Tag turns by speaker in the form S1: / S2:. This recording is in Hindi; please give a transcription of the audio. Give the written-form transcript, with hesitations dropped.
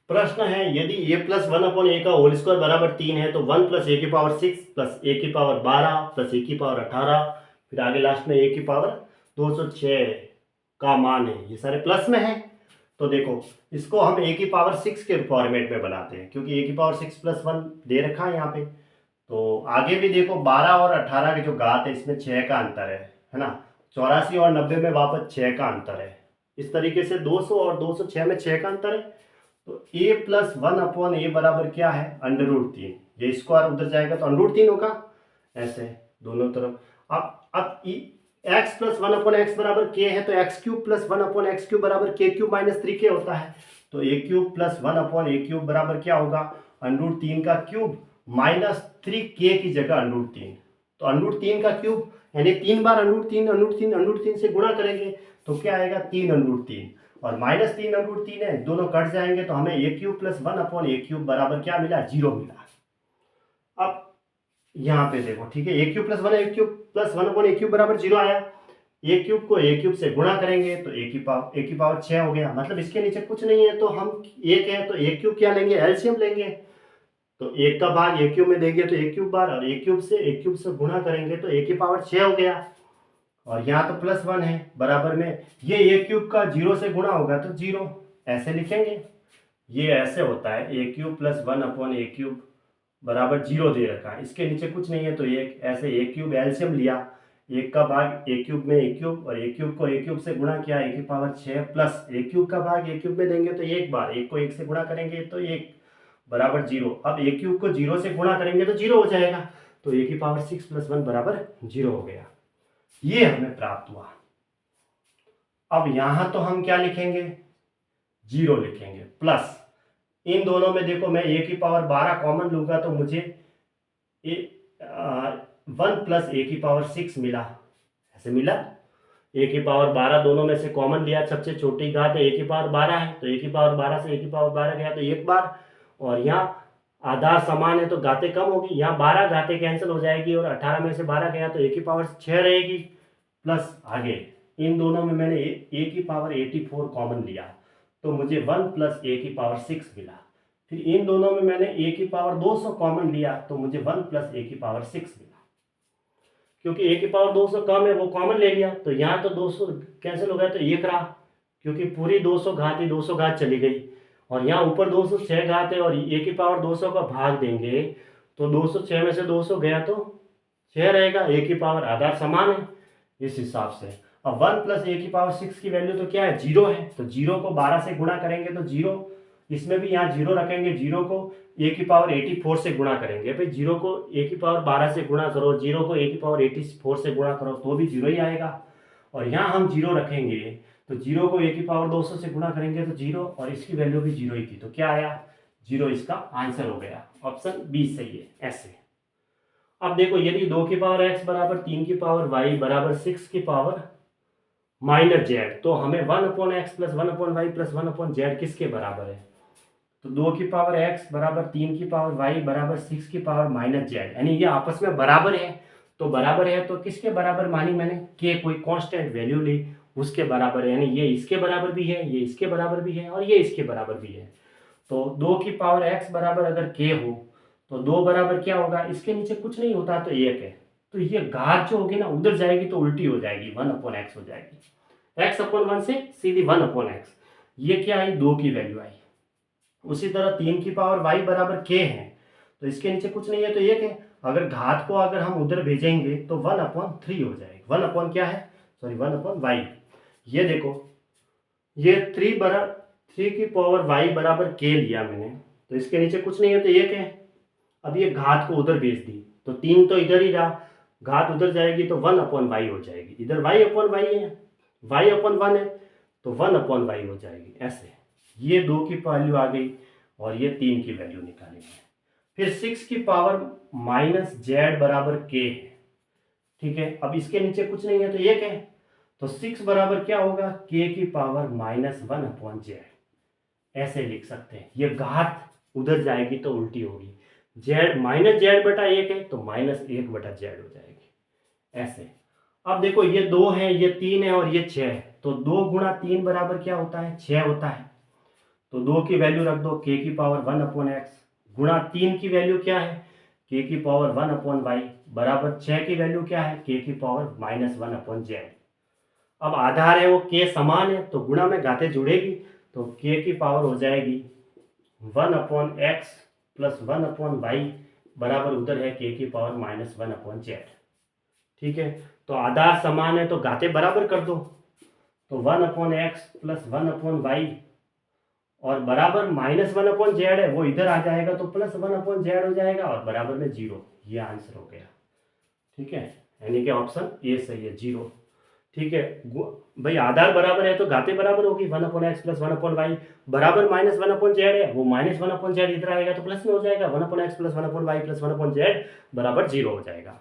S1: प्रश्न है यदि a प्लस वन अपॉन ए का होल स्क्वायर बराबर 3 है तो 1 प्लस ए की पावर 6 प्लस ए की पावर 12 प्लस ए की पावर 18 फिर आगे लास्ट में ए की पावर 206 का मान है। ये सारे प्लस में है। तो देखो इसको हम ए की पावर 6 के फॉर्मेट में बनाते हैं क्योंकि ए की पावर 6 प्लस 1 दे रखा है यहाँ पे। तो आगे भी देखो 12 और 18 के जो घात है इसमें 6 का अंतर है ना। 84 और 90 में वापस 6 का अंतर है। इस तरीके से 200 और 206 में 6 का अंतर है। तो a प्लस वन अपॉन ए बराबर क्या है √3। ये स्क्वायर उधर जाएगा तो √3 होगा ऐसे दोनों तरफ। अब x plus one upon x बराबर k है तो x cube plus one upon x cube बराबर k क्यूब माइनस 3k होता है। तो a cube plus one upon A cube बराबर क्या होगा √3 का क्यूब माइनस 3k की जगह √3। तो √3 का क्यूब यानी 3 बार √3 से गुणा करेंगे तो क्या आएगा 3 √3 और माइनस 3 √3 है दोनों कट जाएंगे तो हमें ए क्यूब प्लस वन अपॉन ए क्यूब बराबर क्या मिला 0 मिला। अब यहाँ पे देखो ठीक है ए क्यूब प्लस वन अपॉन ए क्यूब बराबर 0 आया। ए क्यूब को ए क्यूब से गुणा करेंगे तो ए की पावर 6 हो गया। मतलब इसके नीचे कुछ नहीं है तो हम एक है तो ए क्यूब क्या लेंगे एलसीएम लेंगे। तो एक का भाग ए क्यूब में देंगे तो ए क्यूब बार और ए क्यूब से गुणा करेंगे तो ए की पावर 6 हो गया। और यहाँ तो प्लस 1 है बराबर में ये ए क्यूब का 0 से गुणा होगा तो 0 ऐसे लिखेंगे। ये ऐसे होता है ए क्यूब प्लस 1 अपॉन ए क्यूब बराबर 0 दे रखा है। इसके नीचे कुछ नहीं है तो एक ऐसे ए क्यूब एलसीएम लिया एक का भाग ए क्यूब में ए क्यूब और ए क्यूब को ए क्यूब से गुणा किया ए की पावर 6 प्लस ए क्यूब का भाग ए क्यूब में देंगे तो एक बार एक को एक से गुणा करेंगे तो एक बराबर 0। अब ए क्यूब को 0 से गुणा करेंगे तो 0 हो जाएगा। तो ए की पावर 6 प्लस 1 बराबर 0 हो गया। ये हमें प्राप्त हुआ। अब यहां तो हम क्या लिखेंगे 0 लिखेंगे प्लस इन दोनों में देखो मैं ए की पावर 12 कॉमन लूंगा तो मुझे 1 प्लस ए की पावर 6 मिला। ऐसे मिला ए की पावर 12 दोनों में से कॉमन लिया सबसे छोटी घात ए की पावर 12 है तो ए की पावर 12 से ए की पावर 12 गया तो एक बार और यहाँ आधार समान है तो घातें कम होगी। यहाँ 12 घातें कैंसिल हो जाएगी और 18 में से 12 गया तो ए की पावर 6 रहेगी प्लस आगे इन दोनों में मैंने ए की पावर 84 कॉमन लिया तो मुझे 1 प्लस ए की पावर 6 मिला। फिर इन दोनों में मैंने ए की पावर 200 कॉमन लिया तो मुझे 1 प्लस ए की पावर 6 मिला। क्योंकि ए की पावर 200 कम है वो कॉमन ले लिया तो यहाँ तो 200 कैंसिल हो गया तो एक रहा क्योंकि पूरी 200 घात ही 200 घात चली गई और यहाँ ऊपर 206 घात है और ए की पावर 200 का भाग देंगे तो 206 में से 200 गया तो 6 रहेगा। ए की पावर आधार समान है इस हिसाब से। अब 1 प्लस ए की पावर 6 की वैल्यू तो क्या है 0 है तो 0 को 12 से गुणा करेंगे तो 0 इसमें भी यहाँ 0 रखेंगे। 0 को ए की पावर 84 से गुणा करेंगे भाई 0 को ए की पावर 12 से गुणा करो 0 को ए की पावर 84 से गुणा करो तो भी 0 ही आएगा। और यहाँ हम 0 रखेंगे तो 0 को ए की पावर 200 से गुणा करेंगे तो 0 और इसकी वैल्यू भी 0 ही थी तो क्या आया 0 इसका आंसर हो गया। ऑप्शन बी सही है ऐसे। अब देखो यदि 2 की पावर x बराबर 3 की पावर y बराबर 6 की पावर माइनस जेड तो हमें 1 upon x plus 1 upon y plus 1 upon z किसके बराबर है। तो 2 की पावर x बराबर 3 की पावर y बराबर 6 की पावर माइनस जेड यानी ये आपस में बराबर है। तो बराबर है तो किसके बराबर मानी मैंने के कोई कांस्टेंट वैल्यू ली उसके बराबर है यानी ये इसके बराबर भी है ये इसके बराबर भी है और ये इसके बराबर भी है। तो 2 की पावर x बराबर अगर k हो तो 2 बराबर क्या होगा इसके नीचे कुछ नहीं होता तो 1 है। तो ये घात जो होगी ना उधर जाएगी तो उल्टी हो जाएगी 1 अपॉन एक्स हो जाएगी। x अपॉन 1 से सीधी 1 अपॉन एक्स ये क्या आई 2 की वैल्यू आई। उसी तरह 3 की पावर y बराबर k है तो इसके नीचे कुछ नहीं है तो 1 है। अगर घात को अगर हम उधर भेजेंगे तो 1 अपॉन 3 हो जाएगी 1 अपॉन क्या है सॉरी 1 अपॉन वाई। ये देखो ये 3 की पावर y बराबर k लिया मैंने तो इसके नीचे कुछ नहीं है तो 1 है। अब ये घात को उधर भेज दी तो 3 तो इधर ही रहा घात उधर जाएगी तो 1 अपॉन वाई हो जाएगी। इधर y अपॉन वाई है y अपॉन 1 है तो 1 अपॉन वाई हो जाएगी ऐसे। ये 2 की वैल्यू आ गई और ये 3 की वैल्यू निकाली है। फिर 6 की पावर माइनस जेड बराबर k है ठीक है। अब इसके नीचे कुछ नहीं है तो 1 है तो 6 बराबर क्या होगा k की पावर माइनस 1 अपॉन जेड ऐसे लिख सकते हैं। ये घात उधर जाएगी तो उल्टी होगी जेड माइनस जेड बटा 1 है तो माइनस 1 बटा जेड हो जाएगी ऐसे। अब देखो ये 2 है ये 3 है और ये 6 है तो 2 गुणा 3 बराबर क्या होता है 6 होता है। तो 2 की वैल्यू रख दो, k की पावर 1/x गुणा 3 की वैल्यू क्या है, k की पावर 1/y बराबर 6 की वैल्यू क्या है, k की पावर -1/z। अब आधार है वो k समान है तो गुणा में घातें जुड़ेगी, तो k की पावर हो जाएगी 1/x प्लस 1/y बराबर उधर है k की पावर -1/z। ठीक है, तो आधार समान है तो घातें बराबर कर दो, तो 1/x प्लस 1/y और बराबर -1/z है वो इधर आ जाएगा तो प्लस 1/z हो जाएगा और बराबर में 0। ये आंसर हो गया। ठीक है, यानी कि ऑप्शन ए सही है, 0। ठीक है भाई, आधार बराबर है तो घातें बराबर होगी, 1/x प्लस 1/y बराबर -1/z है, वो -1/z इधर आएगा तो प्लस में हो जाएगा, 1/x plus 1/y plus 1/z बराबर 0 हो जाएगा।